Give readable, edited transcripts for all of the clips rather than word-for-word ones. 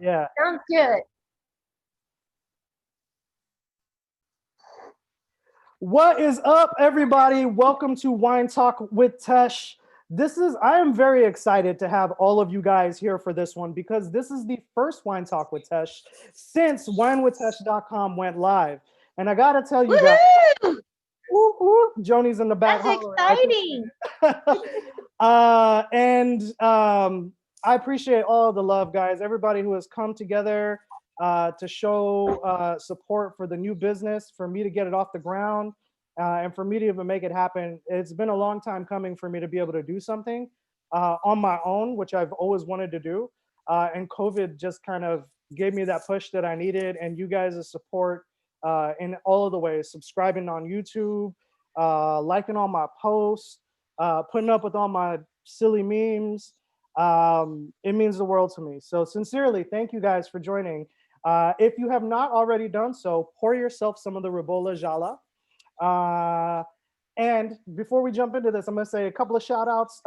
Yeah. Sounds good. What is up, everybody? Welcome to Wine Talk with Tesh. I am very excited to have all of you guys here for this one because this is the first Wine Talk with Tesh since winewithtesh.com went live. And I gotta tell you guys, Joni's in the back. That's exciting. I appreciate all the love, guys. Everybody who has come together to show support for the new business, for me to get it off the ground, and for me to even make it happen. It's been a long time coming for me to be able to do something on my own, which I've always wanted to do. And COVID just kind of gave me that push that I needed, and you guys' support in all of the ways, subscribing on YouTube, liking all my posts, putting up with all my silly memes. It means the world to me. So sincerely, thank you guys for joining. If you have not already done so, pour yourself some of the Ribolla Gialla. And before we jump into this, I'm gonna say a couple of shout outs,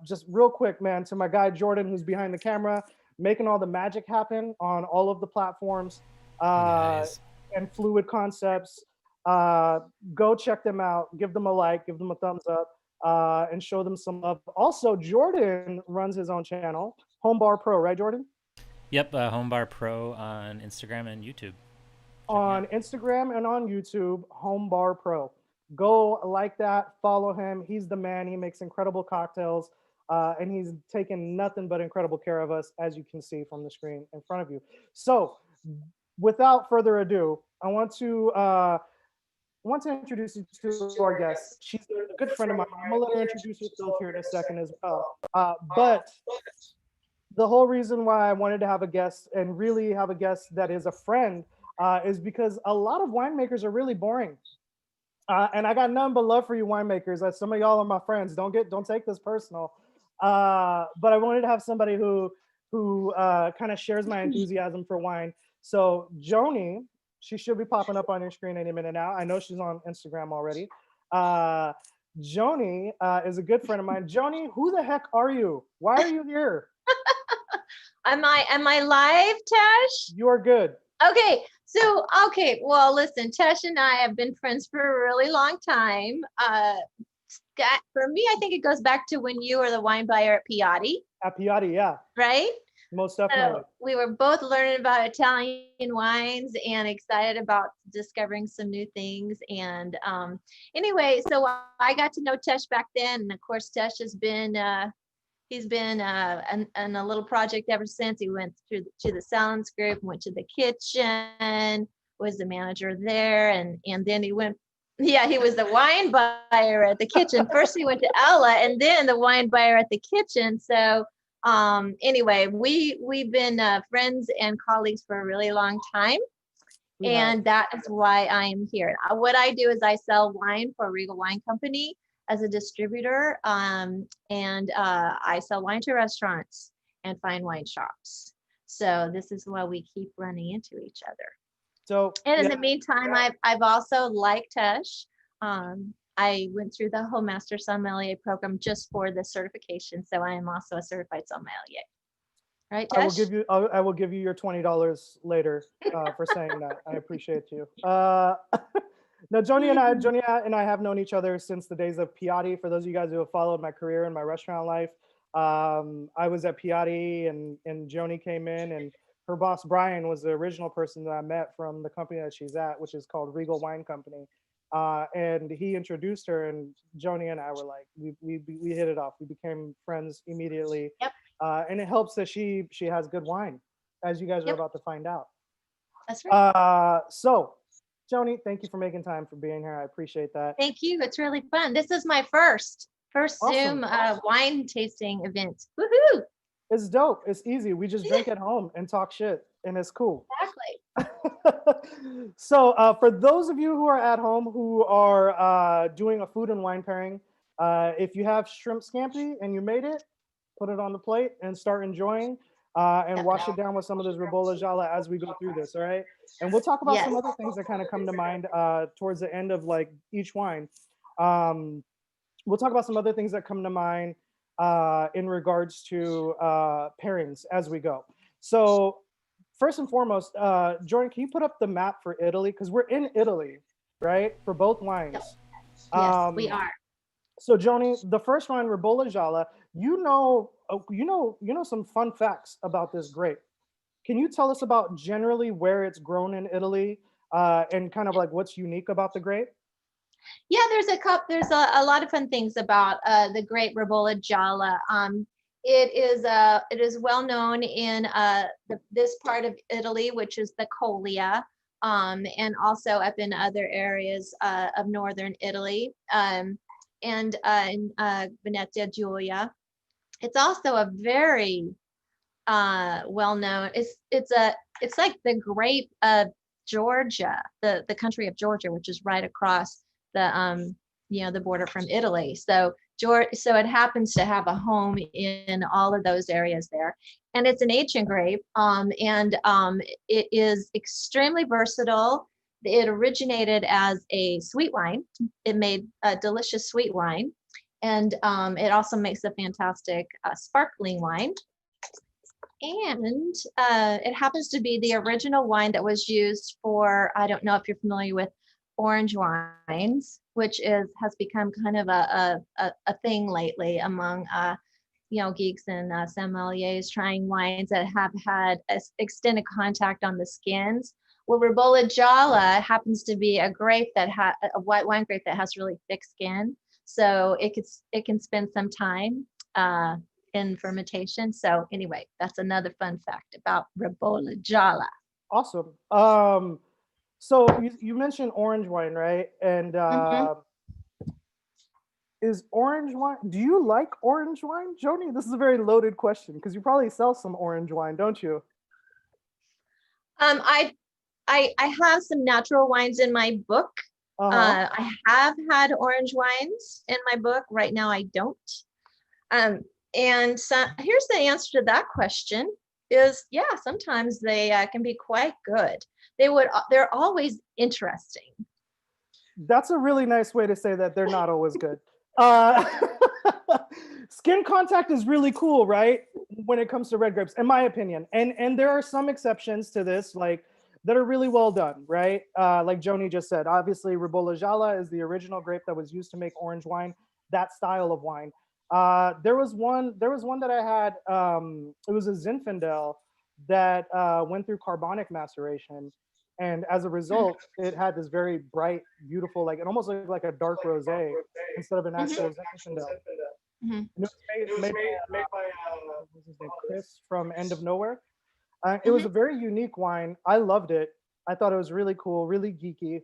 just real quick, man, to my guy Jordan, who's behind the camera, making all the magic happen on all of the platforms, Nice. and Fluid Concepts. Go check them out, give them a like, give them a thumbs up, and show them some love. Also, Jordan runs his own channel, Home Bar Pro, right, Jordan? Yep, Home Bar Pro on Instagram and YouTube. On Instagram and on YouTube, Home Bar Pro. Go like that, follow him. He's the man. He makes incredible cocktails, and he's taken nothing but incredible care of us, as you can see from the screen in front of you. So, without further ado, I want to introduce you to our guest. She's a good friend of mine. I'm gonna let her introduce herself here in a second as well. But the whole reason why I wanted to have a guest and really have a guest that is a friend is because a lot of winemakers are really boring. And I got none but love for you winemakers. Some of y'all are my friends. Don't take this personal. But I wanted to have somebody who kind of shares my enthusiasm for wine. So Joni, she should be popping up on your screen any minute now. I know she's on Instagram already. Joni is a good friend of mine. Joni, who the heck are you? Why are you here? Am I live, Tesh? You are good. Okay, well, listen, Tesh and I have been friends for a really long time. Scott, for me, I think it goes back to when you were the wine buyer at Piatti. At Piatti, yeah. Right? Most definitely. So we were both learning about Italian wines and excited about discovering some new things. And anyway, so I got to know Tesh back then. And of course, Tesh has been, he's been in a little project ever since. He went to the Silence Group, went to the kitchen, was the manager there. And then he went, he was the wine buyer at the kitchen. First he went to Ella and then the wine buyer at the kitchen. So Anyway, we've been friends and colleagues for a really long time. We have. And that is why I am here. What I do is I sell wine for Regal Wine Company as a distributor, and I sell wine to restaurants and fine wine shops. So this is why we keep running into each other. So And in yeah, the meantime, I've also, like Tesh, I went through the whole Master Sommelier program just for the certification. So I am also a certified sommelier. Right, I will Tesh? give you I will give you your $20 later for saying that. I appreciate you. No, Joni and I have known each other since the days of Piatti. For those of you guys who have followed my career and my restaurant life, I was at Piatti, and Joni came in, and her boss Brian was the original person that I met from the company that she's at, which is called Regal Wine Company. And he introduced her, and Joni and I were like, we hit it off. We became friends immediately. Yep. And it helps that she has good wine, as you guys are Yep. about to find out. That's right. So, Joni, thank you for making time for being here. I appreciate that. Thank you. It's really fun. This is my first Awesome. Zoom wine tasting event. Woohoo! It's dope. It's easy. We just drink at home and talk shit, and it's cool. Exactly. So, for those of you who are at home who are doing a food and wine pairing, if you have shrimp scampi and you made it, put it on the plate and start enjoying, and wash it down with some of this Ribolla Gialla as we go through this. All right. And we'll talk about some other things that kind of come to mind towards the end of like each wine. We'll talk about some other things that come to mind in regards to pairings as we go. So first and foremost, Jordan, can you put up the map for Italy? Because we're in Italy, right? For both wines. Yes, we are. So Joni, the first wine, Ribolla Gialla, you know some fun facts about this grape. Can you tell us about generally where it's grown in Italy, and kind of like what's unique about the grape? Yeah, there's a lot of fun things about the great Ribolla Gialla. It is well known in this part of Italy, which is the Colia, and also up in other areas of northern Italy, and in Venezia Giulia. It's also a very well known. It's like the grape of Georgia, the country of Georgia, which is right across the the border from Italy. So it happens to have a home in all of those areas there, and it's an ancient grape, and it is extremely versatile. It originated as a sweet wine. It made a delicious sweet wine, and it also makes a fantastic sparkling wine. And it happens to be the original wine that was used for, I don't know if you're familiar with orange wines, which has become kind of a thing lately among geeks and sommeliers trying wines that have had extended contact on the skins. Well, Ribolla Gialla happens to be a grape that a white wine grape that has really thick skin, so it can spend some time in fermentation. So anyway, that's another fun fact about Ribolla Gialla. Awesome. So you mentioned orange wine, right? And is orange wine? Do you like orange wine, Joni? This is a very loaded question because you probably sell some orange wine, don't you? I have some natural wines in my book. I have had orange wines in my book. Right now, I don't. And so here's the answer to that question: is yeah, sometimes they can be quite good. They're always interesting. That's a really nice way to say that they're not always good. Skin contact is really cool, right? When it comes to red grapes, in my opinion. And there are some exceptions to this, like that are really well done, right? Like Joni just said, obviously Ribolla Gialla is the original grape that was used to make orange wine, that style of wine. There was one that I had, it was a Zinfandel that went through carbonic maceration. And as a result, it had this very bright, beautiful, like it almost looked like a dark rosé instead of an actual Zinfandel. And it was made by what's his name, Chris from End of Nowhere. It was a very unique wine. I loved it. I thought it was really cool, really geeky.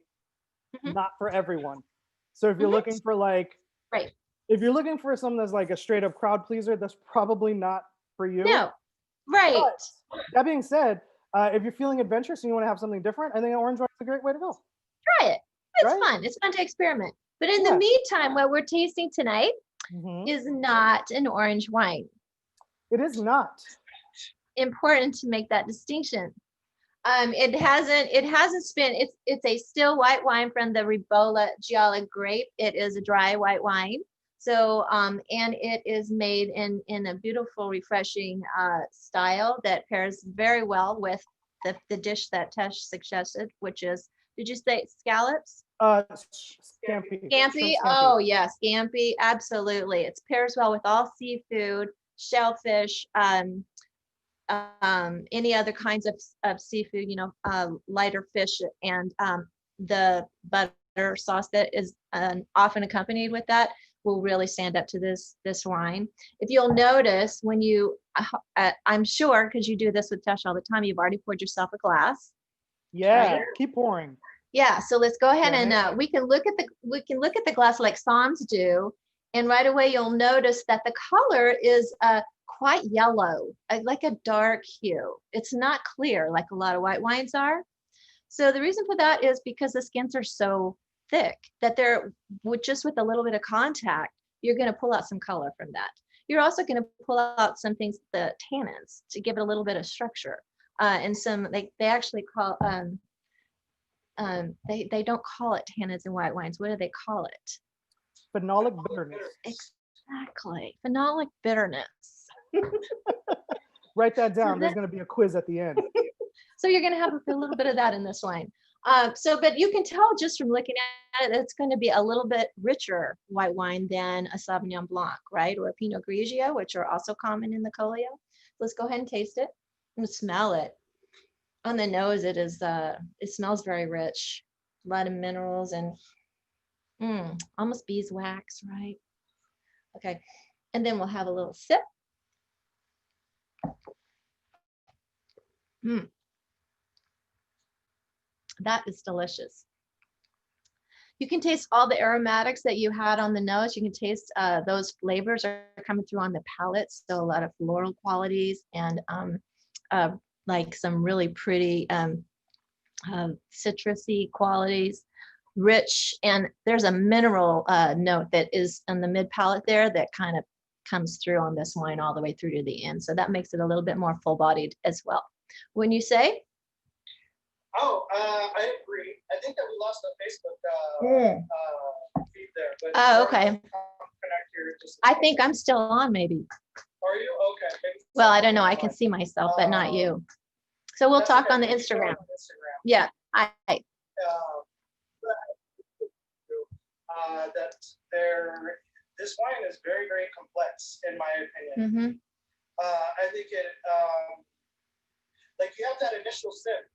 Not for everyone. So if you're looking for like, right, if you're looking for something that's like a straight up crowd pleaser, that's probably not for you. No, right. But that being said, if you're feeling adventurous and you want to have something different, I think an orange wine is a great way to go. Try it. It's Right? fun. It's fun to experiment. But in Yeah. the meantime, what we're tasting tonight Mhm. is not an orange wine. It is not. Important to make that distinction. It hasn't been, it's a still white wine from the Ribolla Gialla grape. It is a dry white wine. So, and it is made in a beautiful, refreshing style that pairs very well with the dish that Tesh suggested, which is, did you say scallops? Scampi. Scampi. Shrimp scampi. Oh yeah, scampi. Absolutely. It pairs well with all seafood, shellfish, any other kinds of seafood, lighter fish, and the butter sauce that is often accompanied with that will really stand up to this wine. If you'll notice, when you, I'm sure, because you do this with Tesh all the time, you've already poured yourself a glass. Yeah, Right? keep pouring. Yeah, so let's go ahead Damn and we can look at the glass like Psalms do, and right away you'll notice that the color is quite yellow, like a dark hue. It's not clear like a lot of white wines are. So the reason for that is because the skins are so thick that they're with a little bit of contact, you're going to pull out some color from that. You're also going to pull out some things, the tannins, to give it a little bit of structure. And some they actually call they don't call it tannins in white wines. What do they call it? Phenolic bitterness. Exactly, phenolic bitterness. Write that down. There's going to be a quiz at the end. So you're going to have a little bit of that in this wine. But you can tell just from looking at it, it's going to be a little bit richer white wine than a Sauvignon Blanc, right? Or a Pinot Grigio, which are also common in the Collio. Let's go ahead and taste it and smell it. On the nose, it smells very rich. A lot of minerals and almost beeswax, right? Okay, and then we'll have a little sip. That is delicious. You can taste all the aromatics that you had on the nose. You can taste those flavors are coming through on the palate. So a lot of floral qualities and like some really pretty citrusy qualities, rich, and there's a mineral note that is on the mid palate there that kind of comes through on this wine all the way through to the end. So that makes it a little bit more full-bodied as well. Wouldn't you say? Oh, I agree. I think that we lost the Facebook feed there. But Oh, okay. connect here just I think I'm still on, maybe. Are you? Okay. Maybe Well, I don't know. I can see myself, but not you. So we'll That's talk okay. on the We can show it Instagram. on Instagram. Yeah. That this wine is very, very complex, in my opinion. Mm-hmm. I think it, like you have that initial sip,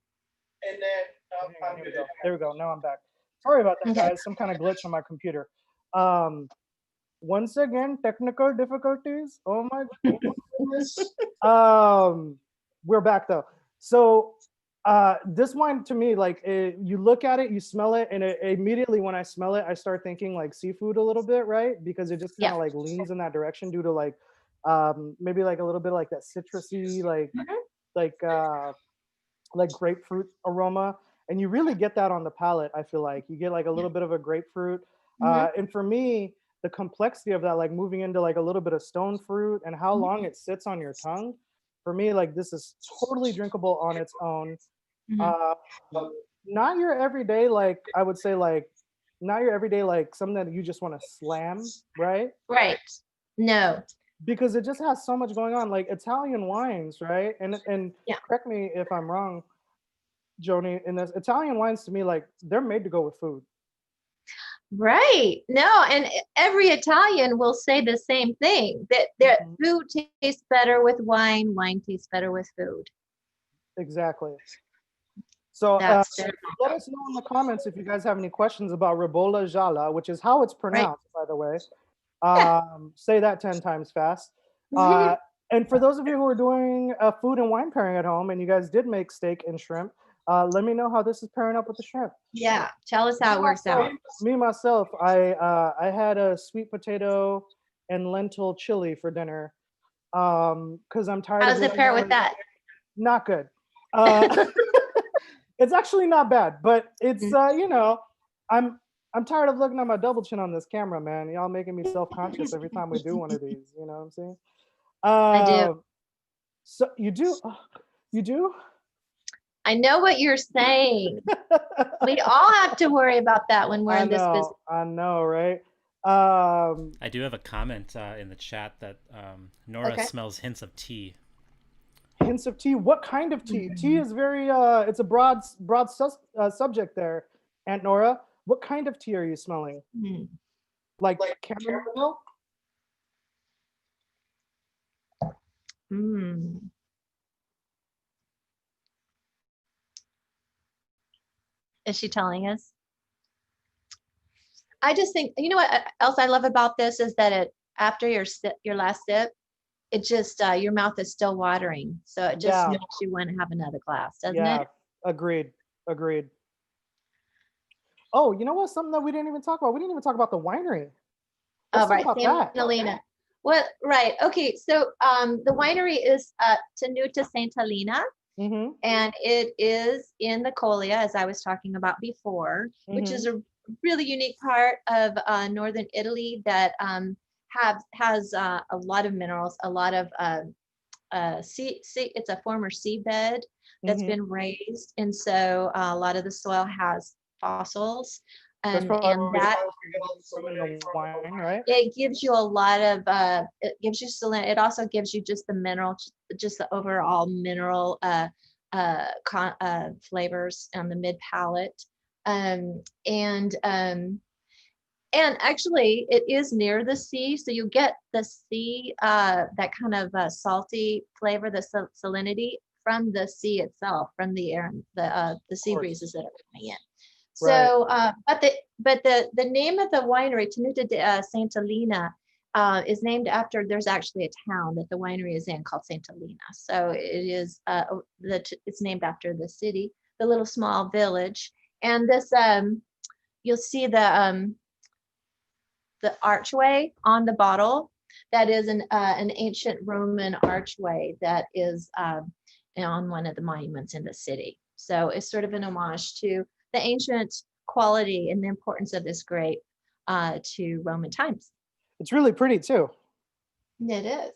and then I'm Here we good. go. There we go. Now I'm back. Sorry about that, Okay. guys. Some kind of glitch on my computer. Once again, technical difficulties. Oh my goodness. We're back though. So this wine to me, like you look at it, you smell it, and immediately when I smell it, I start thinking like seafood a little bit, right? Because it just kind of like leans in that direction due to like maybe like a little bit like that citrusy, like grapefruit aroma, and you really get that on the palate. I feel like you get like a little bit of a grapefruit, and for me, the complexity of that, like moving into like a little bit of stone fruit and how long it sits on your tongue. For me, like this is totally drinkable on its own. Not your everyday, like I would say, like not your everyday, like something that you just want to slam, right? Right. No. Because it just has so much going on, like Italian wines, right? And Yeah. correct me if I'm wrong, Joni. In this, Italian wines to me, like they're made to go with food. Right. No, and every Italian will say the same thing, that their food tastes better with wine, wine tastes better with food. Exactly. So That's let us know in the comments if you guys have any questions about Ribolla Gialla, which is how it's pronounced, by the way. Say that 10 times fast. And for those of you who are doing a food and wine pairing at home, and you guys did make steak and shrimp, let me know how this is pairing up with the shrimp. Yeah, tell us how it works out. Me myself, I had a sweet potato and lentil chili for dinner. Because I'm tired How's of it pair with that? Not good. It's actually not bad, but it's you know, I'm tired of looking at my double chin on this camera, man. Y'all making me self-conscious every time we do one of these. You know what I'm saying? I do. So you do, you do. I know what you're saying. We all have to worry about that when we're in this business. I know, right? I do have a comment in the chat that Nora smells hints of tea. Hints of tea. What kind of tea? Tea is very it's a broad subject there, Aunt Nora. What kind of tea are you smelling? Like chamomile? Is she telling us? I just think, you know what else I love about this is that after your last sip, it just your mouth is still watering, so it just makes you want to have another glass, doesn't it? Agreed. Oh, you know what? Something that we didn't even talk about. We didn't even talk about the winery. Let's talk about that. Helena. Well, right. Okay. So the winery is Tenuta Saint Helena, and it is in the Colia, as I was talking about before, which is a really unique part of northern Italy that has a lot of minerals, a lot of sea. It's a former seabed that's been raised, and so a lot of the soil has fossils. And that wine, right? It gives you a lot of it gives you salinity. It also gives you just the mineral, just the overall mineral flavors on the mid palate. And actually it is near the sea, so you get the sea, that kind of salty flavor, the salinity from the sea itself, from the air, the sea breezes that are coming in. So, but the name of the winery, Tenuta de Santa Lina, is named after. There's actually a town that the winery is in called Santa Lina. So it is it's named after the city, the little small village. And this you'll see the archway on the bottle. That is an ancient Roman archway that is on one of the monuments in the city. So it's sort of an homage to the ancient quality and the importance of this grape to Roman times. It's really pretty too. It is.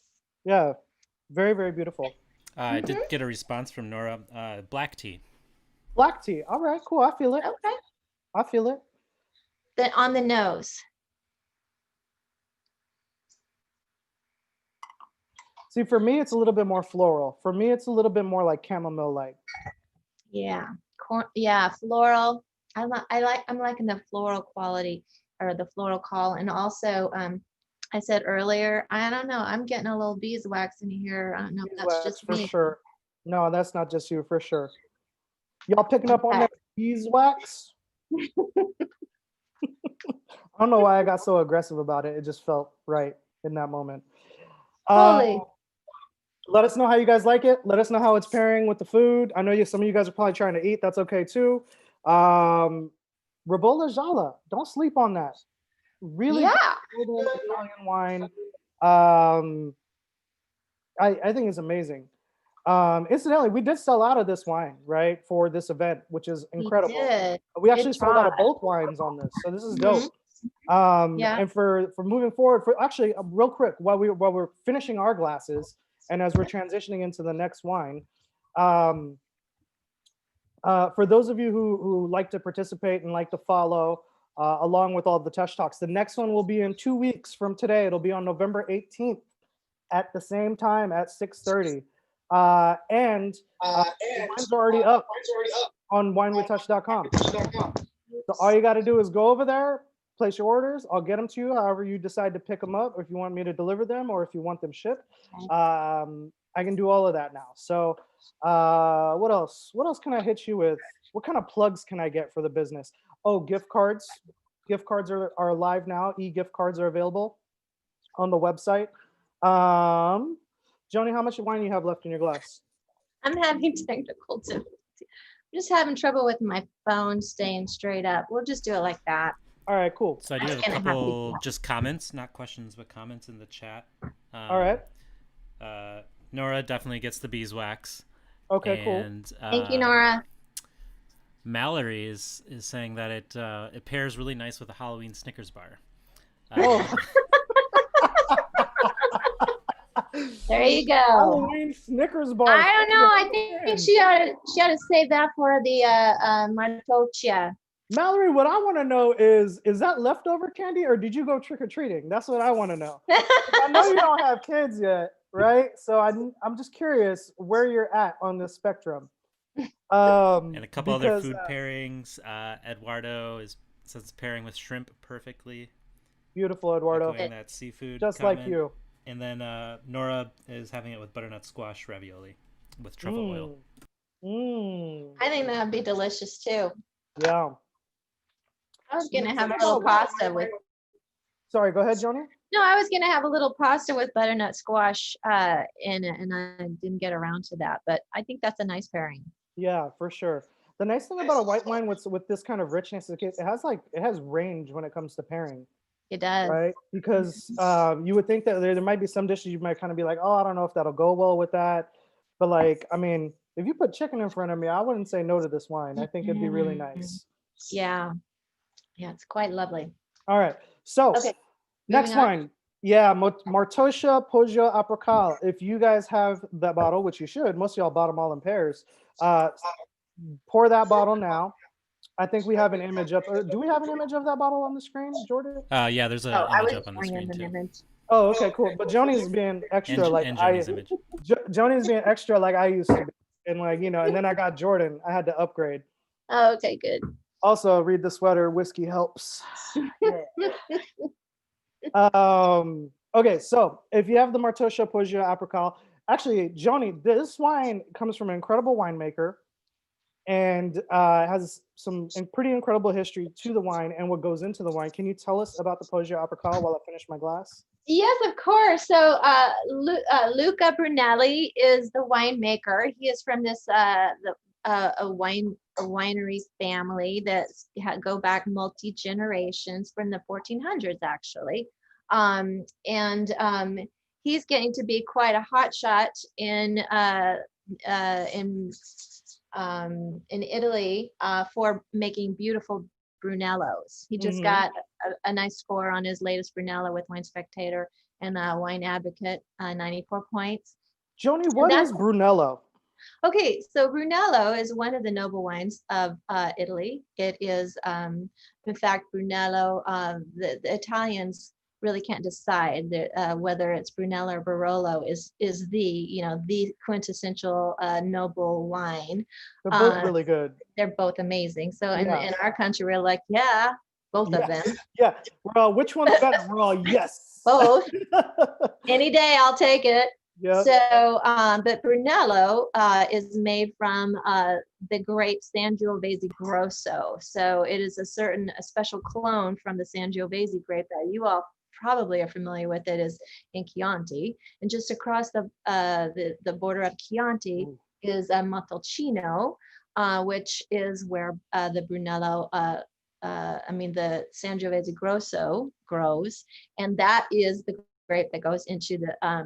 Yeah, very, very beautiful. I did get a response from Nora. Black tea. Black tea. All right, cool. I feel it. Okay. I feel it. Then on the nose. See, for me, it's a little bit more floral. For me, it's a little bit more like chamomile-like. Yeah. Yeah, floral. I'm liking the floral quality, or the floral call. And also I said earlier, I don't know, I'm getting a little beeswax in here. I don't know if that's just me. For sure. No, that's not just you, for sure. Y'all picking up on that beeswax? I don't know why I got so aggressive about it. It just felt right in that moment. Let us know how you guys like it. Let us know how it's pairing with the food. I know some of you guys are probably trying to eat. That's okay too. Ribolla Gialla. Don't sleep on that. Really good Italian wine. I think it's amazing. Incidentally, we did sell out of this wine, right, for this event, which is incredible. We actually sold out of both wines on this, so this is dope. And for moving forward, actually real quick, while we're finishing our glasses, and as we're transitioning into the next wine, for those of you who like to participate and like to follow along with all the Tesh Talks, the next one will be in 2 weeks from today. It'll be on November 18th at the same time at 6:30. And mine's already up on winewithtouch.com. So all you got to do is go over there, place your orders. I'll get them to you however you decide to pick them up, or if you want me to deliver them, or if you want them shipped. I can do all of that now. So what else? What else can I hit you with? What kind of plugs can I get for the business? Oh, gift cards. Gift cards are live now. E-gift cards are available on the website. Joni, how much wine do you have left in your glass? I'm having technical difficulty. I'm just having trouble with my phone staying straight up. We'll just do it like that. All right, cool. So I do have a couple just comments, not questions, but comments in the chat. All right. Nora definitely gets the beeswax. Okay, cool. And Thank you, Nora. Mallory is saying that it pairs really nice with a Halloween Snickers bar. Oh. There you go. Halloween Snickers bar. I don't know. I think she ought to save that for the Martoccia. Mallory, what I want to know is that leftover candy or did you go trick or treating? That's what I want to know. I know you don't have kids yet, right? So I'm just curious where you're at on this spectrum. And a couple other food pairings. Eduardo says pairing with shrimp perfectly. Beautiful, Eduardo. Echoing that seafood just comment. like you. And then Nora is having it with butternut squash ravioli with truffle oil. I think that would be delicious too. Yeah. I was gonna have a little pasta with. Sorry, go ahead, Joni. No, I was gonna have a little pasta with butternut squash in it, and I didn't get around to that. But I think that's a nice pairing. Yeah, for sure. The nice thing about a white wine with this kind of richness is it has range when it comes to pairing. It does. Right? Because you would think that there might be some dishes you might kind of be like, oh, I don't know if that'll go well with that. But like, I mean, if you put chicken in front of me, I wouldn't say no to this wine. I think it'd be really nice. Yeah. Yeah, it's quite lovely. All right. So next wine. Yeah, Martoccia Poggio Apricale. If you guys have that bottle, which you should, most of y'all bought them all in pairs. Pour that bottle now. I think we have an image up. Do we have an image of that bottle on the screen, Jordan? Yeah, there's an image up on the screen too. Oh, okay, cool. But Joni's being extra Joni's being extra like I used to be. And like, you know, and then I got Jordan. I had to upgrade. Oh, okay, good. Also, read the sweater. Whiskey helps. Okay, so if you have the Martoccia Poggio Apricale, actually, Joni, this wine comes from an incredible winemaker and has some pretty incredible history to the wine and what goes into the wine. Can you tell us about the Poggio Apricale while I finish my glass? Yes, of course. So Luca Brunelli is the winemaker. He is from this a winery family that go back multi-generations from the 1400s, actually. He's getting to be quite a hotshot in Italy for making beautiful Brunellos. He just got a nice score on his latest Brunello with Wine Spectator and Wine Advocate, 94 points. Joni, what is Brunello? Okay, so Brunello is one of the noble wines of Italy. It is, in fact, Brunello. The Italians really can't decide whether it's Brunello or Barolo is the quintessential noble wine. They're both really good. They're both amazing. So in our country, we're like, yeah, both of them. Yeah. Well, which one's better? We're all yes. Both. Any day, I'll take it. Yeah. So, but Brunello is made from the grape Sangiovese Grosso. So it is a special clone from the Sangiovese grape that you all probably are familiar with. It is in Chianti, and just across the border of Chianti is Montalcino, which is where the Brunello, the Sangiovese Grosso grows, and that is the grape that goes into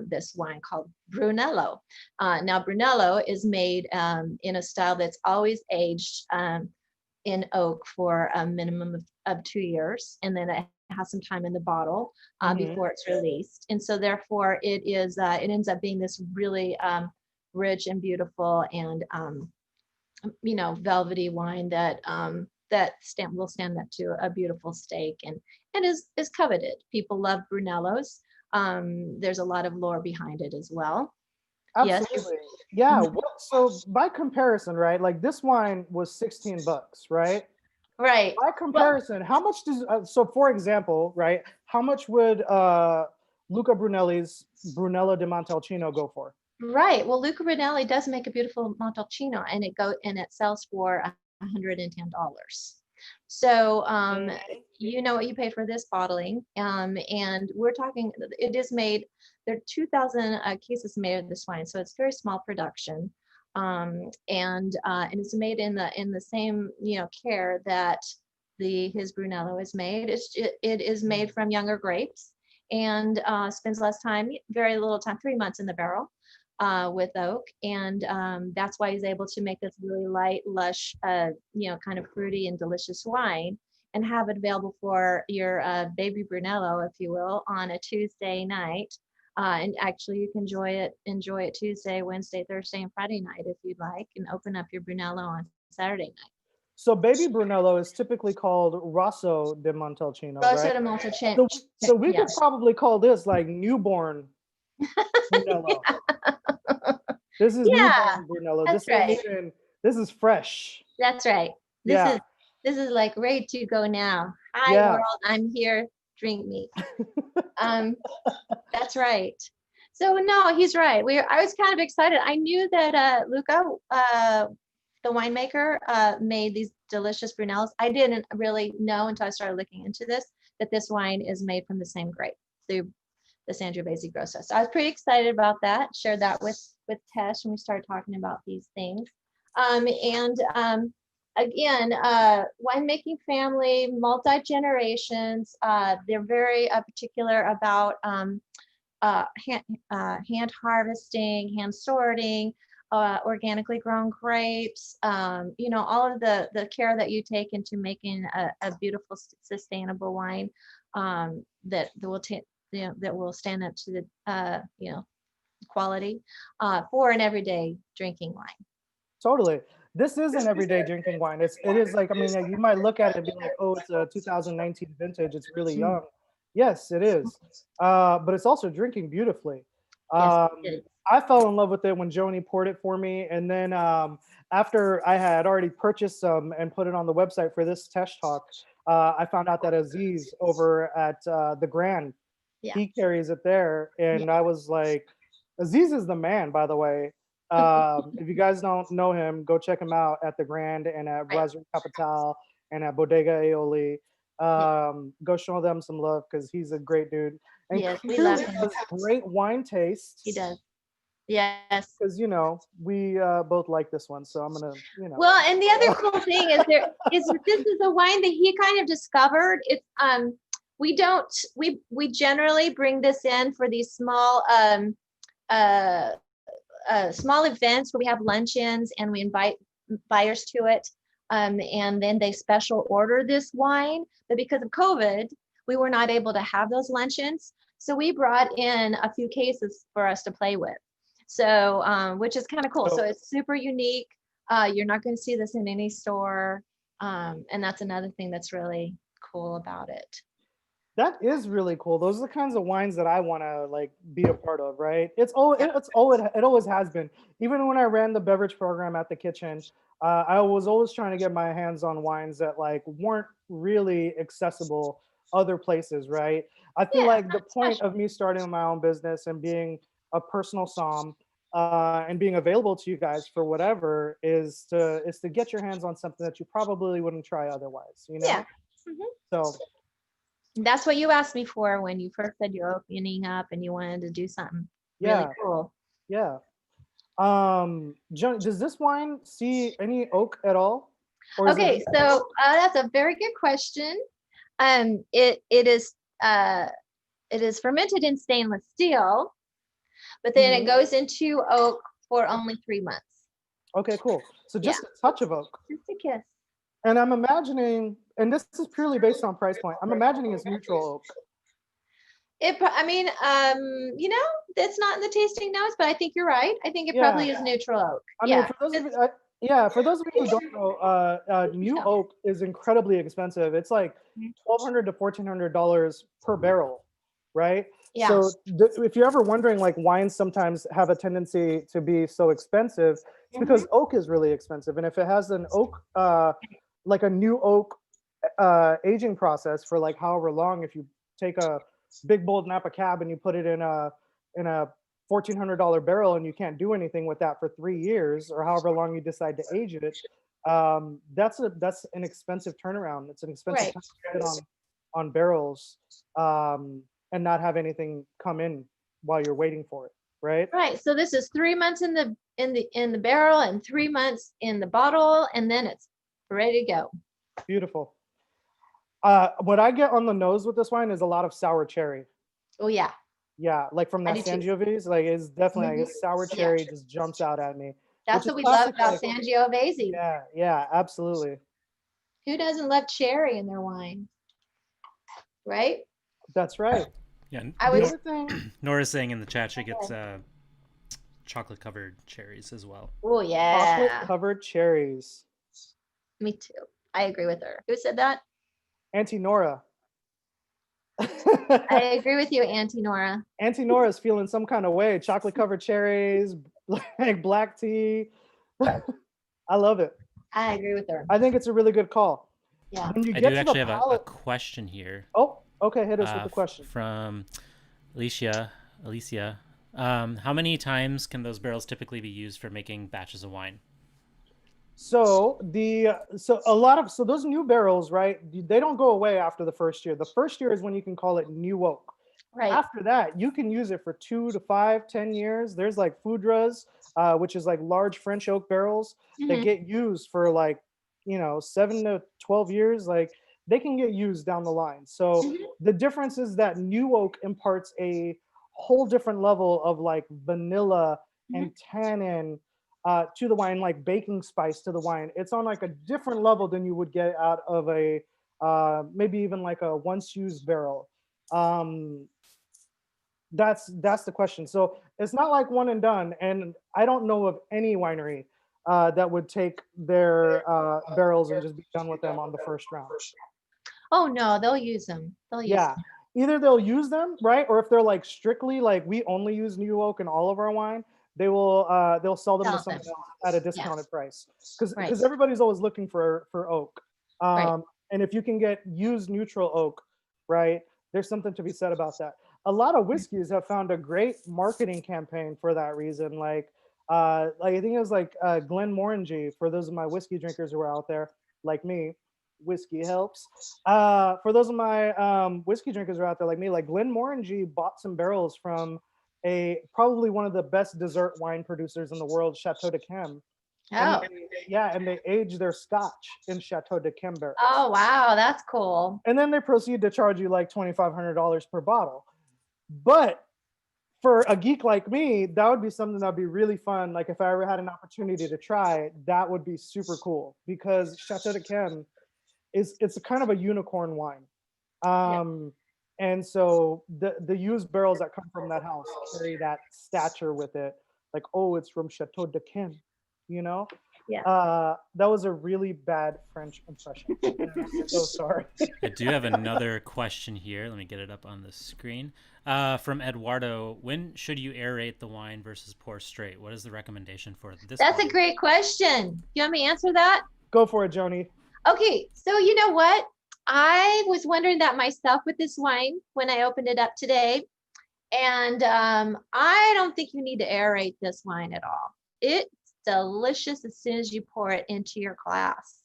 this wine called Brunello. Now Brunello is made in a style that's always aged in oak for a minimum of 2 years, and then it has some time in the bottle before it's released. And so therefore it ends up being this really rich people and velvety wine that will stand up to a beautiful steak and is coveted. People love Brunellos. There's a lot of lore behind it as well. Absolutely. Yes. Yeah. So by comparison, right? Like this wine was $16, right? Right. By comparison, how much does so for example, right? How much would Luca Brunelli's Brunello di Montalcino go for? Right. Well, Luca Brunelli does make a beautiful Montalcino, and it sells for $110. So you know what you pay for this bottling, and we're talking. It is made. There are 2,000 cases made of this wine, so it's very small production, and it's made in the same care that his Brunello is made. It is made from younger grapes, and spends less time, very little time, 3 months in the barrel with oak. And that's why he's able to make this really light, lush, kind of fruity and delicious wine, and have it available for your baby Brunello, if you will, on a Tuesday night. And actually, you can enjoy it Tuesday, Wednesday, Thursday, and Friday night if you'd like, and open up your Brunello on Saturday night. So baby Brunello is typically called Rosso di Montalcino, Rosso right? di Montalcino. So we could probably call this like newborn Brunello. This is newborn Brunello. That's right. This is fresh. That's right. This is like ready to go now. Hi world, I'm here. Drink me. That's right. So no, he's right. I was kind of excited. I knew that Luca, the winemaker, made these delicious Brunellos. I didn't really know until I started looking into this that this wine is made from the same grape, the Sangiovese Grosso. So I was pretty excited about that. Shared that with Tesh when we started talking about these things. Again, winemaking family, multi-generations. They're very particular about hand harvesting, hand sorting, organically grown grapes, all of the care that you take into making a beautiful, sustainable wine that will stand up to the quality for an everyday drinking wine. Totally. This is an everyday drinking wine. It is like, I mean, you might look at it and be like, oh, it's a 2019 vintage. It's really young. Yes, it is. But it's also drinking beautifully. I fell in love with it when Joni poured it for me. And then after I had already purchased some and put it on the website for this Tesh Talk, I found out that Aziz over at the Grand, he carries it there. And I was like, Aziz is the man, by the way. If you guys don't know him, go check him out at the Grand and at Brasserie Capitale and at Bodega Aioli. Go show them some love because he's a great dude. And we love him. Has great wine taste. He does. Yes. Because we both like this one, so I'm gonna Well, and the other cool thing is this is a wine that he kind of discovered. It's we generally bring this in for these small small events where we have luncheons and we invite buyers to it, and then they special order this wine. But because of COVID, we were not able to have those luncheons, so we brought in a few cases for us to play with. So, which is kind of cool. So it's super unique. You're not going to see this in any store, and that's another thing that's really cool about it. That is really cool. Those are the kinds of wines that I want to like be a part of, right? It always has been. Even when I ran the beverage program at the kitchen, I was always trying to get my hands on wines that like weren't really accessible other places, right? I feel like the point of me starting my own business and being a personal somm and being available to you guys for whatever is to get your hands on something that you probably wouldn't try otherwise, Yeah. So that's what you asked me for when you first said you're opening up and you wanted to do something really cool. Yeah. Joni, does this wine see any oak at all? Okay, so that's a very good question. It is fermented in stainless steel, but then it goes into oak for only 3 months. Okay, cool. So just a touch of oak. Just a kiss. And I'm imagining, and this is purely based on price point, I'm imagining it's neutral oak. It's not in the tasting notes, but I think you're right. I think it probably is neutral oak. I mean, for those of you who don't know, new oak is incredibly expensive. It's like $1,200 to $1,400 per barrel, right? Yeah. So if you're ever wondering, like wines sometimes have a tendency to be so expensive, it's because oak is really expensive. And if it has an oak, like a new oak aging process for like however long, if you take a big bold Napa Cab and you put it in a $1,400 barrel and you can't do anything with that for 3 years or however long you decide to age it, that's an expensive turnaround. It's an expensive time to put on barrels and not have anything come in while you're waiting for it, right? Right. So this is 3 months in the barrel and 3 months in the bottle, and then it's ready to go. Beautiful. What I get on the nose with this wine is a lot of sour cherry. Oh yeah. Yeah, like from I that do too. Sangiovese's, like it's definitely like a sour Yeah. cherry just jumps out at me. That's Which is what we love classic, about like, Sangiovese. yeah, absolutely. Who doesn't love cherry in their wine, right? That's right. Yeah. I The would. other thing, Nora's saying in the chat she gets chocolate covered cherries as well. Oh chocolate yeah, covered cherries. me too. I agree with her. Who said that? Auntie Nora. I agree with you, Auntie Nora. Auntie Nora's feeling some kind of way. Chocolate covered cherries, like black tea. I love it. I agree with her. I think it's a really good call. Yeah. When you I get do to actually the have a palate, question here. oh, okay, hit us with the question. From Alicia. How many times can those barrels typically be used for making batches of wine? So those new barrels, right? They don't go away after the first year. The first year is when you can call it new oak. Right. After that, you can use it for 2 to 5, 10 years. There's like Foudres, which is like large French oak barrels that get used for like, 7 to 12 years. Like they can get used down the line. So the difference is that new oak imparts a whole different level of like vanilla and tannin to the wine, like baking spice to the wine. It's on like a different level than you would get out of a maybe even like a once used barrel. That's the question. So it's not like one and done. And I don't know of any winery that would take their barrels and just be done with them on the first round. Oh no, they'll use them. They'll use Yeah. them. Either they'll use them, right? Or if they're like strictly like we only use new oak in all of our wine, they'll sell them to someone else at a discounted price. Because everybody's always looking for oak. And if you can get used neutral oak, right? There's something to be said about that. A lot of whiskeys have found a great marketing campaign for that reason. Like I think it was like Glenmorangie, for those of my whiskey drinkers who are out there, like me, whiskey helps. For those of my whiskey drinkers who are out there like me, like Glenmorangie bought some barrels from probably one of the best dessert wine producers in the world, Chateau de Chem. Oh. And they age their scotch in Chateau de Chem barrels. Oh wow, that's cool. And then they proceed to charge you like $2,500 per bottle. But for a geek like me, that would be something that'd be really fun. Like if I ever had an opportunity to try, that would be super cool, because Chateau de Chem it's a kind of a unicorn wine. And so the used barrels that come from that house carry that stature with it. Like, oh, it's from Chateau de Chem, Yeah. That was a really bad French impression. I'm so sorry. I do have another question here. Let me get it up on the screen. From Eduardo, when should you aerate the wine versus pour straight? What is the recommendation for this? That's a great question. You want me to answer that? Go for it, Joni. Okay, so you know what? I was wondering that myself with this wine when I opened it up today. And I don't think you need to aerate this wine at all. It's delicious as soon as you pour it into your glass.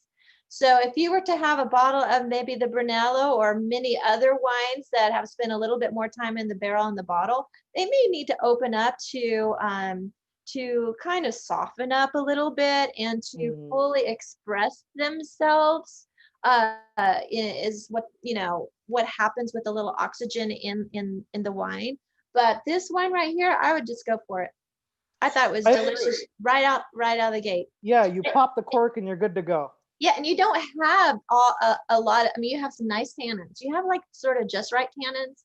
So if you were to have a bottle of maybe the Brunello or many other wines that have spent a little bit more time in the barrel and the bottle, they may need to open up to kind of soften up a little bit and to fully express themselves. Is what happens with a little oxygen in the wine. But this wine right here, I would just go for it. I thought it was delicious right out of the gate. Yeah, you pop the cork and you're good to go. Yeah, and you don't have a lot of, I mean, you have some nice tannins. You have like sort of just right tannins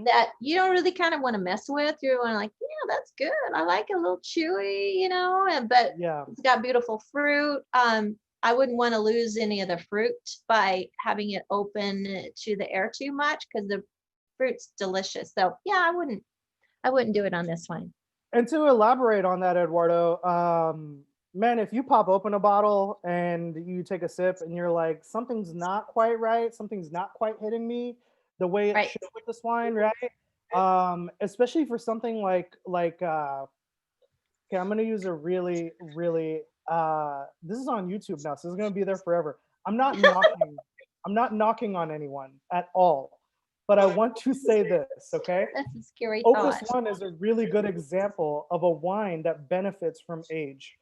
that you don't really kind of want to mess with. You're like, yeah, that's good. I like it a little chewy, but it's got beautiful fruit. I wouldn't want to lose any of the fruit by having it open to the air too much, because the fruit's delicious. So yeah, I wouldn't do it on this wine. And to elaborate on that, Eduardo, man, if you pop open a bottle and you take a sip and you're like, something's not quite right, something's not quite hitting me the way it should with this wine, right? Especially for something like okay, I'm gonna use a really, really this is on YouTube now, so it's gonna be there forever. I'm not knocking on anyone at all. But I want to say this, okay? That's a scary Opus thought. 1 is a really good example of a wine that benefits from age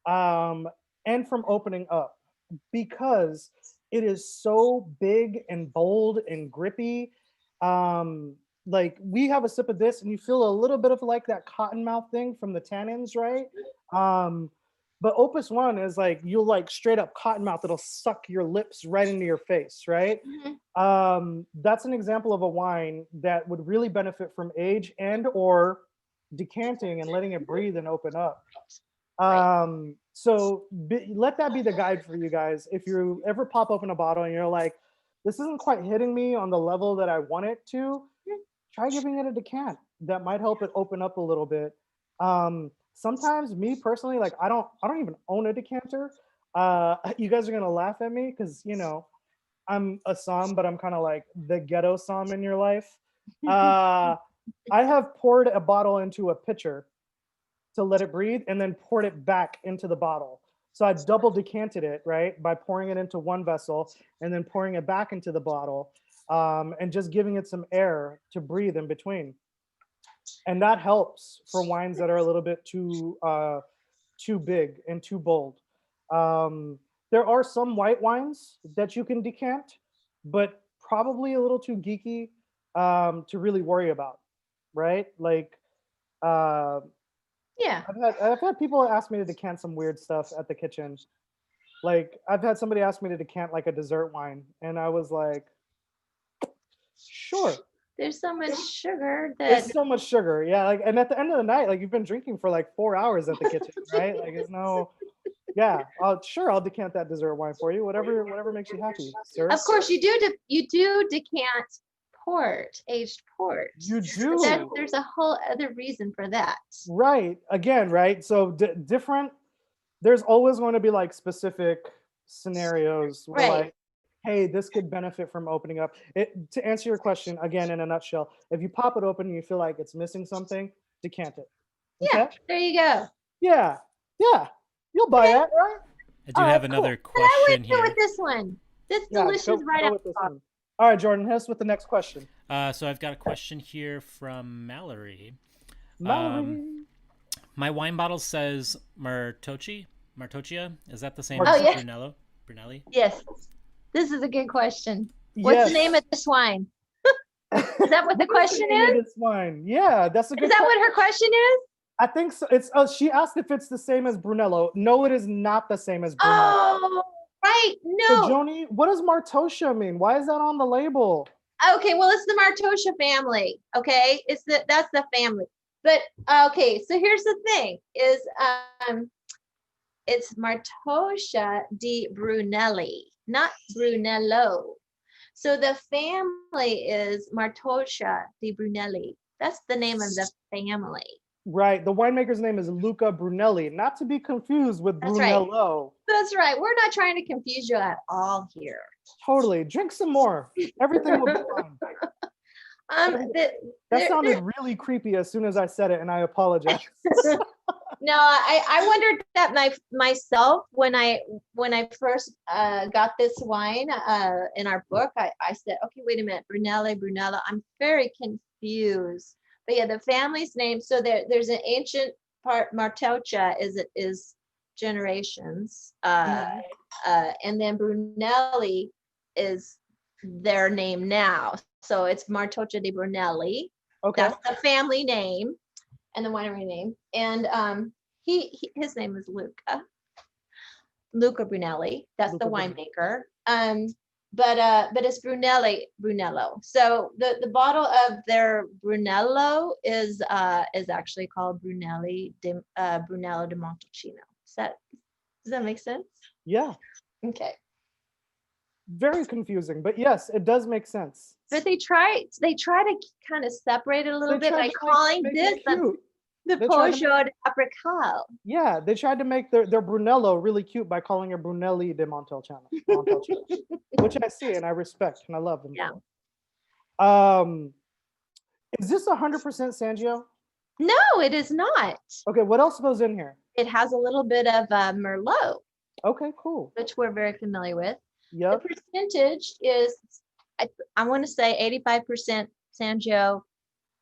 and from opening up, because it is so big and bold and grippy. like we have a sip of this and you feel a little bit of like that cotton mouth thing from the tannins, right? But Opus One is like you'll like straight up cotton mouth. It'll suck your lips right into your face, right? That's an example of a wine that would really benefit from age and or decanting and letting it breathe and open up. So let that be the guide for you guys. If you ever pop open a bottle and you're like, this isn't quite hitting me on the level that I want it to, try giving it a decant. That might help it open up a little bit. Sometimes me personally, like I don't even own a decanter. You guys are gonna laugh at me because you know I'm a som, but I'm kind of like the ghetto som in your life. I have poured a bottle into a pitcher to let it breathe and then poured it back into the bottle. So I double decanted it, right, by pouring it into one vessel and then pouring it back into the bottle, and just giving it some air to breathe in between. And that helps for wines that are a little bit too big and too bold. There are some white wines that you can decant, but probably a little too geeky to really worry about, right? Like, Yeah. I've had people ask me to decant some weird stuff at the kitchen. Like, I've had somebody ask me to decant like a dessert wine, and I was like, sure. There's so much sugar that There's so much sugar, yeah. Like, and at the end of the night, like you've been drinking for like 4 hours at the kitchen, right? Like, it's no, yeah. I'll decant that dessert wine for you. Whatever makes you happy, sir. of course you do decant port, aged port. You do. There's a whole other reason for that. Right. Again, right. So different. There's always going to be like specific scenarios where Right. like, hey, this could benefit from opening up. To answer your question again in a nutshell, if you pop it open and you feel like it's missing something, decant it. Yeah, Okay? there you go. Yeah. You'll buy that, right? I do All have right, another And I question would go here. with this one. This Yeah, delicious right go out with the this box. one. All right, Jordan, hit us with the next question. So I've got a question here from Mallory. Mallory. My wine bottle says Martoccia. Is that the same Oh, as yeah. Brunelli? Yes. This is a good question. What's the name of this wine? Is that what the question is? This wine. Yeah, that's a good Is that what her question is? I think so. It's she asked if it's the same as Brunello. No, it is not the same as Brunello. Oh, right. So No. Joni, what does Martoccia mean? Why is that on the label? Okay, well, it's the Martoccia family. Okay, that's the family. But okay, so here's the thing: is it's Martoccia di Brunelli, not Brunello. So the family is Martoccia di Brunelli. That's the name of the family. Right. The winemaker's name is Luca Brunelli, not to be confused with That's right. Brunello. That's right. We're not trying to confuse you at all here. Totally. Drink some more. Everything will be fine. That sounded really creepy as soon as I said it, and I apologize. No, I wondered that myself when I first got this wine in our book. I said, okay, wait a minute, Brunello. I'm very confused. But yeah, the family's name. So there's an ancient part. Martoccia is generations, and then Brunelli is their name now. So it's Martoccia di Brunelli. Okay. That's the family name and the winery name. And his name is Luca Brunelli. That's the winemaker. But it's Brunello. So the bottle of their Brunello is actually called Brunello de Montalcino. Does that make sense? Yeah. Okay. Very confusing, but yes, it does make sense. But they try to kind of separate it a little bit by calling this the Poggio Apricale. Yeah, they tried to make their Brunello really cute by calling it Brunelli de Montalcino, which I see and I respect and I love them. Yeah. Is this 100% Sangio? No, it is not. Okay, what else goes in here? It has a little bit of Merlot. Okay, cool. Which we're very familiar with. Yep. The percentage is, I want to say 85% Sangio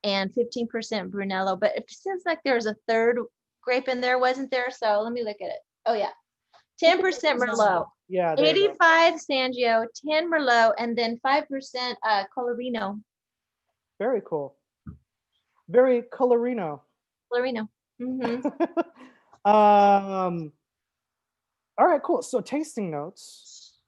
and 15% Brunello, but it seems like there's a third grape in there, wasn't there? So let me look at it. Oh yeah, 10% Merlot. Yeah. 85 Sangio, 10 Merlot, and then 5% Colorino. Very cool. Very colorino. Florino. Hmm. um, all right, cool. So tasting notes,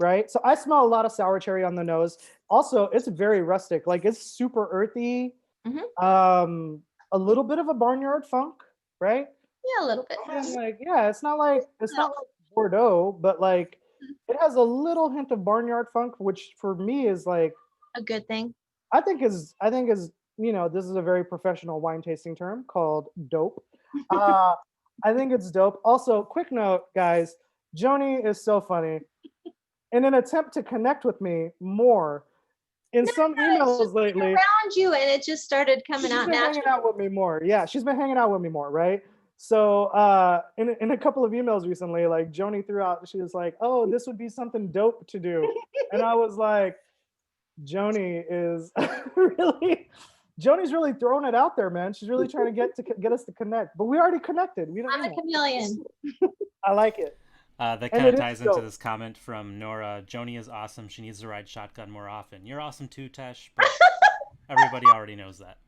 right? So I smell a lot of sour cherry on the nose. Also, it's very rustic. Like it's super earthy. Hmm. A little bit of a barnyard funk, right? Yeah, a little bit. And like, yeah, it's not like Bordeaux, but like it has a little hint of barnyard funk, which for me is like A good thing. I think is this is a very professional wine tasting term called dope. Uh, I think it's dope. Also, quick note, guys, Joni is so funny. In an attempt to connect with me more, in No, some no, it's emails just being lately, around you, and it just started coming she's out been hanging naturally. out with me more. Yeah, she's been hanging out with me more, right? So in a couple of emails recently, like Joni threw out, she was like, "Oh, this would be something dope to do," and I was like, Joni is really Joni's really throwing it out there, man. She's really trying to get us to connect. But we already connected. We don't, I'm a chameleon. I like it. That And kind it of is ties into dope. this comment from Nora. Joni is awesome. She needs to ride shotgun more often. You're awesome too, Tesh, but everybody already knows that.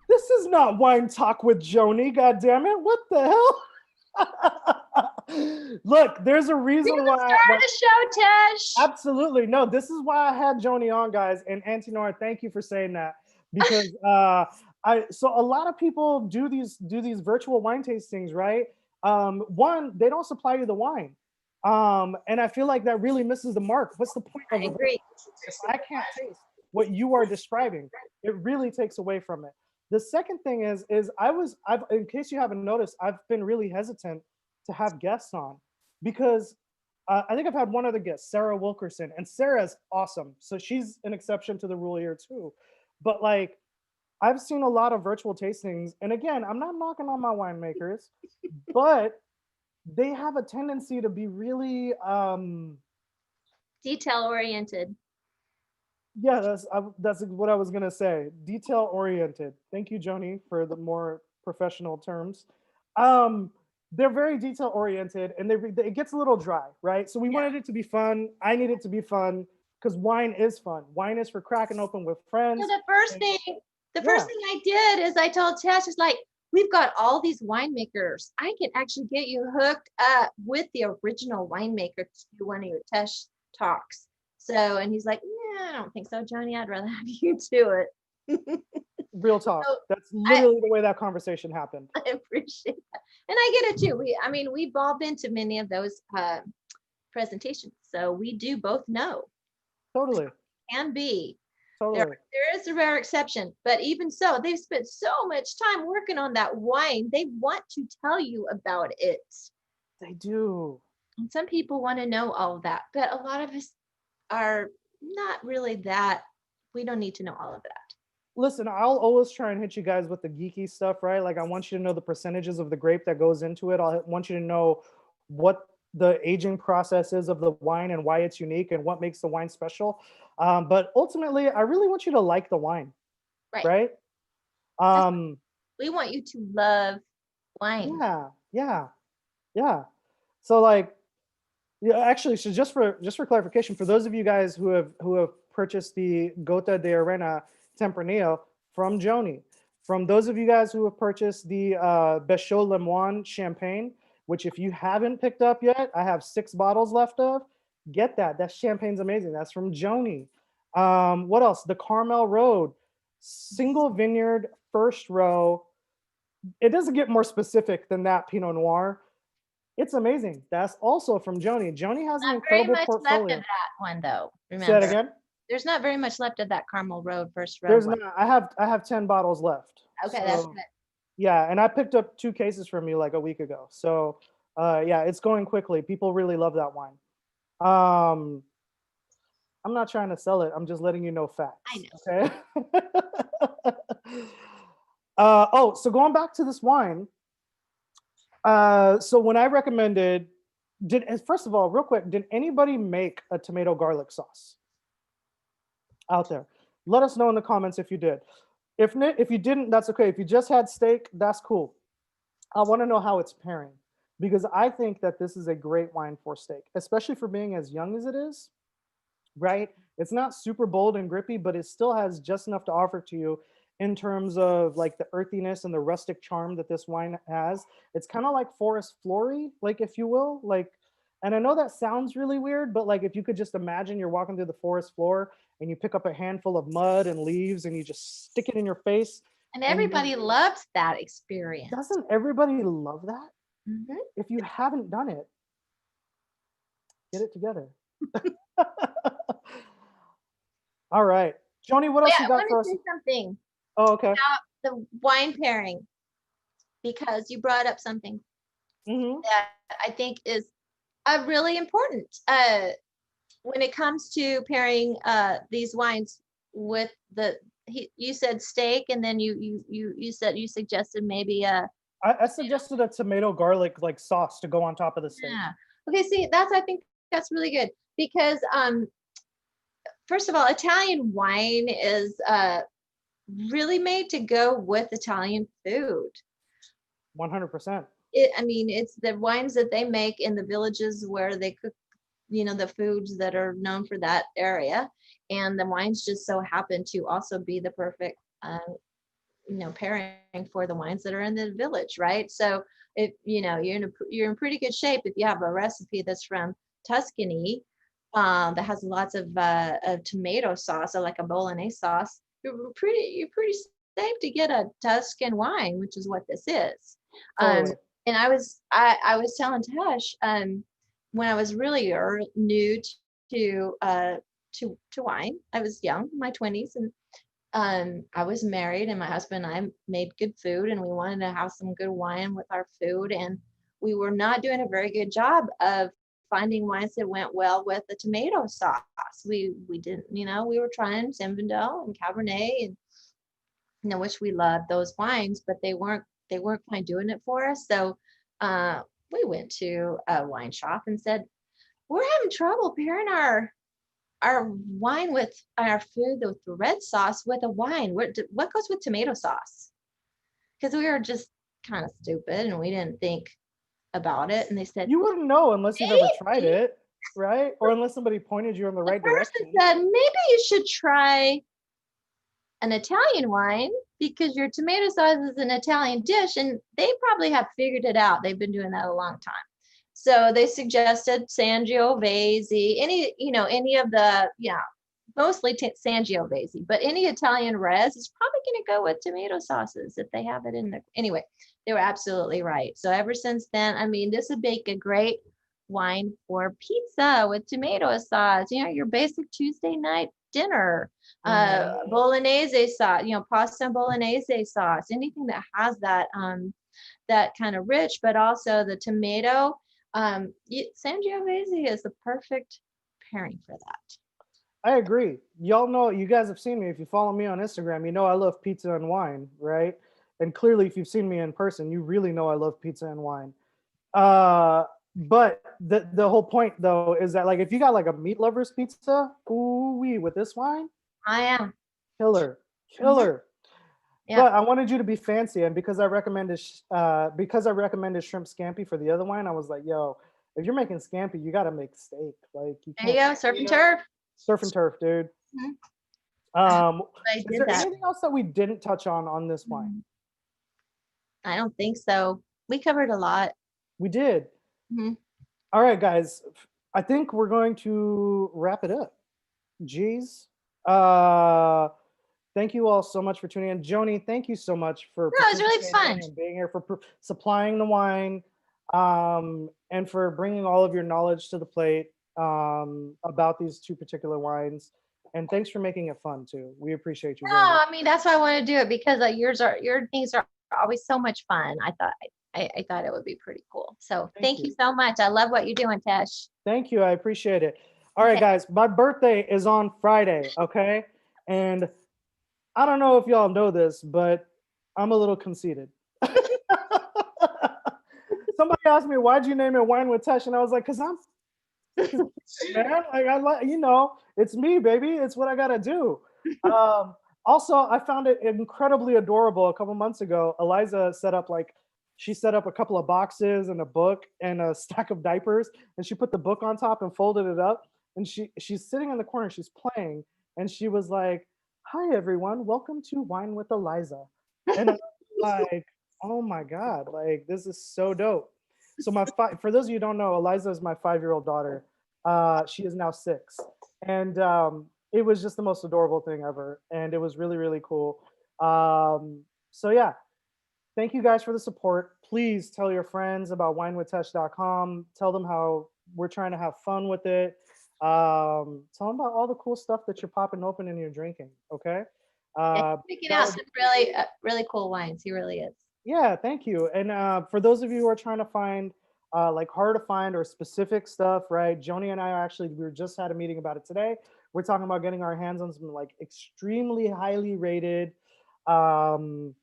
This is not wine talk with Joni, god damn it. What the hell? Look, there's a We're reason gonna why, start a show, Tesh. absolutely. No, this is why I had Joni on, guys. And Auntie Nora, thank you for saying that. Because so a lot of people do these virtual wine tastings, right? One, they don't supply you the wine. And I feel like that really misses the mark. What's the point of I a agree. if I can't taste what you are describing? It really takes away from it. The second thing is I've in case you haven't noticed, I've been really hesitant to have guests on because I think I've had one other guest, Sarah Wilkerson, and Sarah's awesome. So she's an exception to the rule here too. But like I've seen a lot of virtual tastings, and again, I'm not knocking on my winemakers, but they have a tendency to be really Detail oriented. yeah, that's what I was gonna say. Detail oriented. Thank you, Joni, for the more professional terms. Um, they're very detail oriented, and it gets a little dry, right? So we Yeah. wanted it to be fun. I need it to be fun because wine is fun. Wine is for cracking open with So friends. the first And thing, the yeah, first thing I did is I told Tesh, it's like, we've got all these winemakers. I can actually get you hooked up with the original winemaker to do one of your Tesh talks. So, and he's like, yeah, I don't think so, Johnny. I'd rather have you do it. real talk. So That's I, literally the way that conversation happened. I appreciate that. And I get it too. I mean, we've all been to many of those presentations. So we do both know, Totally, can be. totally. There is a rare exception, but even so, they've spent so much time working on that wine. They want to tell you about it. They do. And some people want to know all of that, but a lot of us are not really that. We don't need to know all of that. Listen, I'll always try and hit you guys with the geeky stuff, right? Like I want you to know the percentages of the grape that goes into it. I want you to know what the aging process is of the wine and why it's unique and what makes the wine special. But ultimately, I really want you to like the wine, Right. right? That's, Um, we want you to love wine. yeah, yeah, yeah. So like, yeah, actually, so just for clarification, for those of you guys who have purchased the Gota de Arena Tempranillo from Joni, from those of you guys who have purchased the Béchot Lemoine Champagne, which if you haven't picked up yet, I have 6 bottles left of. Get that. That champagne's amazing. That's from Joni. What else? The Carmel Road, single vineyard, first row. It doesn't get more specific than that Pinot Noir. It's amazing. That's also from Joni. Joni has an Not very incredible much left portfolio. of that one though. Say that Remember, again. there's not very much left of that Carmel Road first row There's one. not. I have 10 bottles left. Okay, that's So good. yeah, and I picked up 2 cases from you like a week ago. So yeah, it's going quickly. People really love that wine. Um, I'm not trying to sell it. I'm just letting you know facts. I know. Okay. Oh, so going back to this wine. So when I recommended, first of all, real quick, did anybody make a tomato garlic sauce out there? Let us know in the comments if you did. If you didn't, that's okay. If you just had steak, that's cool. I want to know how it's pairing because I think that this is a great wine for steak, especially for being as young as it is, right? It's not super bold and grippy, but it still has just enough to offer to you in terms of like the earthiness and the rustic charm that this wine has. It's kind of like forest flory, like if you will, like. And I know that sounds really weird, but like if you could just imagine you're walking through the forest floor and you pick up a handful of mud and leaves and you just stick it in your face. And And everybody loves that experience. doesn't everybody love that? Mhm. If you haven't done it, get it together. All right. Joni, what else Yeah, you I got want for to us? say something Oh, okay. about the wine pairing because you brought up something Hmm. that I think is really important when it comes to pairing these wines with you said steak, and then you suggested maybe a I suggested a tomato garlic like sauce to go on top of the steak. yeah. Okay, see, I think that's really good because first of all, Italian wine is really made to go with Italian food. 100%. I mean, it's the wines that they make in the villages where they cook, the foods that are known for that area, and the wines just so happen to also be the perfect, pairing for the wines that are in the village, right? So if you're in pretty good shape if you have a recipe that's from Tuscany, that has lots of tomato sauce, or like a bolognese sauce. You're pretty safe to get a Tuscan wine, which is what this is. Um, Totally. and I was telling Tesh, when I was really new to wine, I was young, in my 20s, and I was married, and my husband and I made good food, and we wanted to have some good wine with our food, and we were not doing a very good job of finding wines that went well with the tomato sauce. We didn't, we were trying Zinfandel and Cabernet, and which we loved those wines, but they weren't quite doing it for us. So we went to a wine shop and said, we're having trouble pairing our wine with our food with the red sauce with a wine. What goes with tomato sauce? Because we were just kind of stupid and we didn't think about it. And they said, You wouldn't know unless you've ever tried maybe. it, right? Or unless somebody pointed you in the The right person direction. said, maybe you should try an Italian wine because your tomato sauce is an Italian dish, and they probably have figured it out. They've been doing that a long time. So they suggested Sangiovese, any of the, mostly Sangiovese, but any Italian res is probably going to go with tomato sauces if they have it in there. Anyway, they were absolutely right. So ever since then, I mean, this would make a great wine for pizza with tomato sauce, your basic Tuesday night dinner, bolognese sauce, pasta and bolognese sauce, anything that has that kind of rich, but also the tomato. Sangiovese is the perfect pairing for that. I agree. Y'all know, you guys have seen me. If you follow me on Instagram, you know I love pizza and wine, right? And clearly, if you've seen me in person, you really know I love pizza and wine. But the whole point though is that like if you got like a meat lovers pizza, ooh wee, with this wine, I am. killer, Mhm. killer. Yeah. But I wanted you to be fancy, and because I recommended shrimp scampi for the other wine, I was like, yo, if you're making scampi, you got to make steak. Like you There you can't go, surf and turf. surf and turf, dude. Mhm. I Is did there that. anything else that we didn't touch on this wine? I don't think so. We covered a lot. We did. Mhm. All right, guys. I think we're going to wrap it up. Jeez. Thank you all so much for tuning in. Joni, thank you so much for No, it was really participating fun. and being here, for supplying the wine, and for bringing all of your knowledge to the plate about these two particular wines. And thanks for making it fun too. We appreciate you No, very much. I mean that's why I want to do it because your things are always so much fun. I thought it would be pretty cool. So thank you so much. I love what you're doing, Tesh. Thank you. I appreciate it. All right, guys. My birthday is on Friday, okay? And I don't know if y'all know this, but I'm a little conceited. Somebody asked me, why'd you name it Wine with Tesh? And I was like, because I'm man, like I like, it's me, baby. It's what I gotta do. Also, I found it incredibly adorable. A couple months ago, Eliza she set up a couple of boxes and a book and a stack of diapers, and she put the book on top and folded it up. and she's sitting in the corner, she's playing, and she was like, "Hi everyone, welcome to Wine with Eliza." And I'm like, "Oh my god, like this is so dope." So for those of you who don't know, Eliza is my 5-year-old daughter. She is now 6, and it was just the most adorable thing ever, and it was really really cool. So yeah, thank you guys for the support. Please tell your friends about winewithtesh.com. Tell them how we're trying to have fun with it. Tell them about all the cool stuff that you're popping open and you're drinking. Okay. Yeah, he's picking that out would some really, really cool wines. He really is. Yeah, thank you. And for those of you who are trying to find like hard to find or specific stuff, right? Joni and I actually we were just had a meeting about it today. We're talking about getting our hands on some like extremely highly rated um,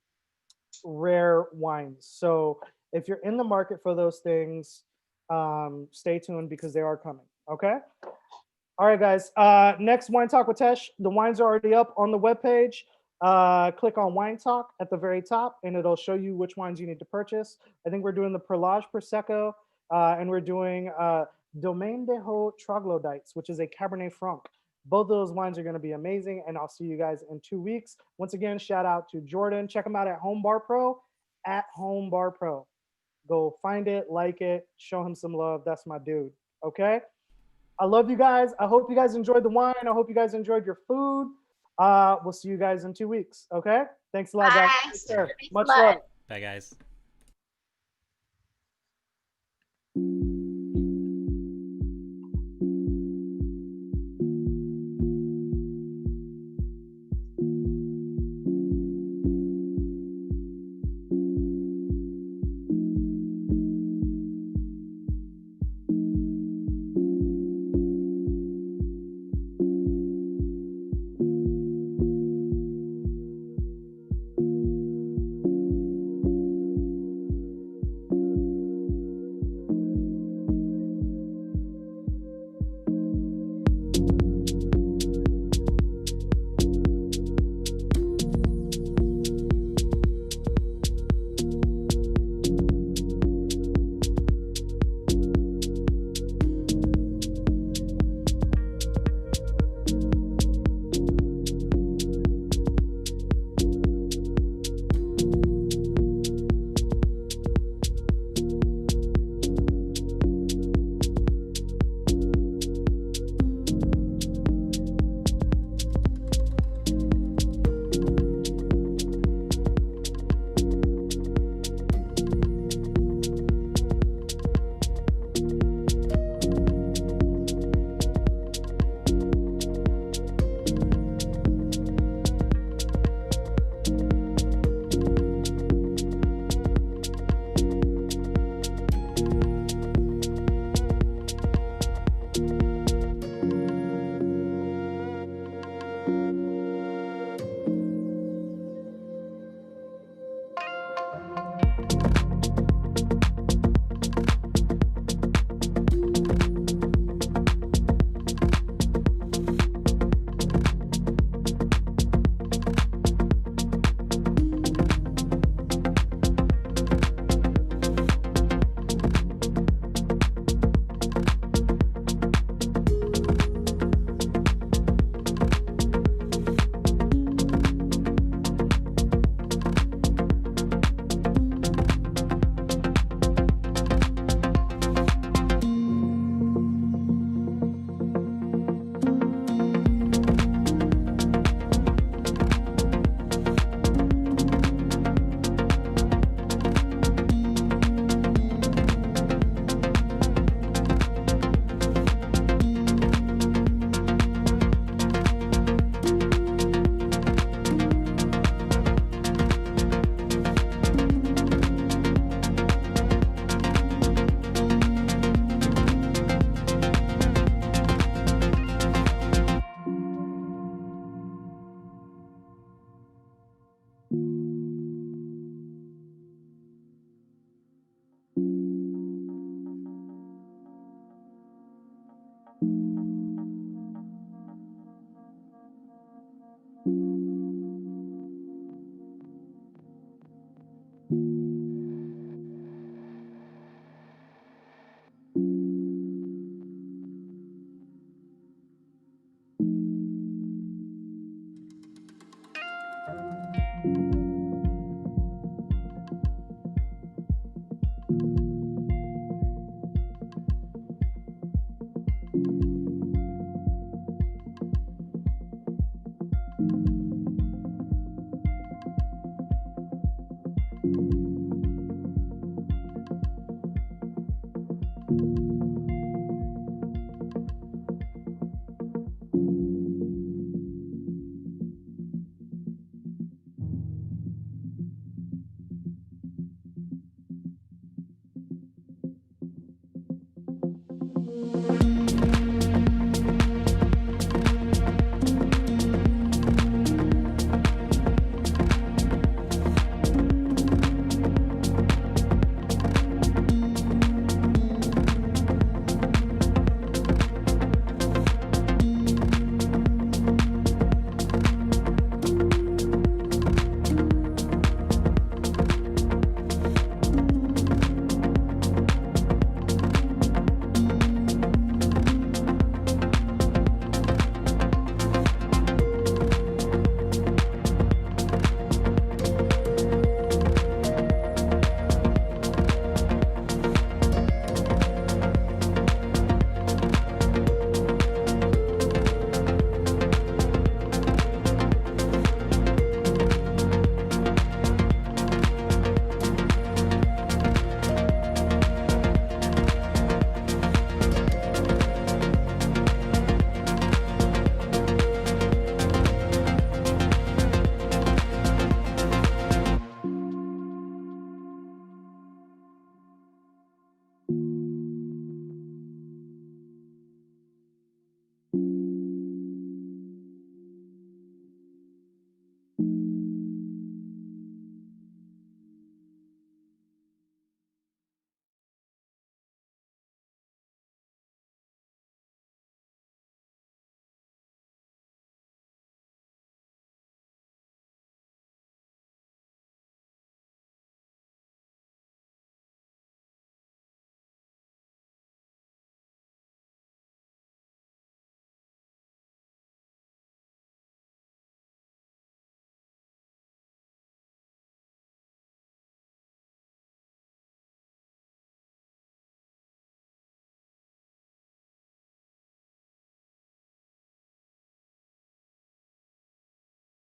rare wines. So if you're in the market for those things, stay tuned because they are coming. Okay. All right, guys. Next Wine Talk with Tesh. The wines are already up on the webpage. Click on Wine Talk at the very top, and it'll show you which wines you need to purchase. I think we're doing the Perlage Prosecco, and we're doing Domaine de Haut Troglodytes, which is a Cabernet Franc. Both of those wines are going to be amazing, and I'll see you guys in 2 weeks. Once again, shout out to Jordan. Check him out at Home Bar Pro, at Home Bar Pro. Go find it, like it, show him some love. That's my dude. Okay. I love you guys. I hope you guys enjoyed the wine. I hope you guys enjoyed your food. We'll see you guys in 2 weeks. Okay. Thanks a lot, guys. Bye. Take care. Thanks a Much lot. love. Bye, guys. you.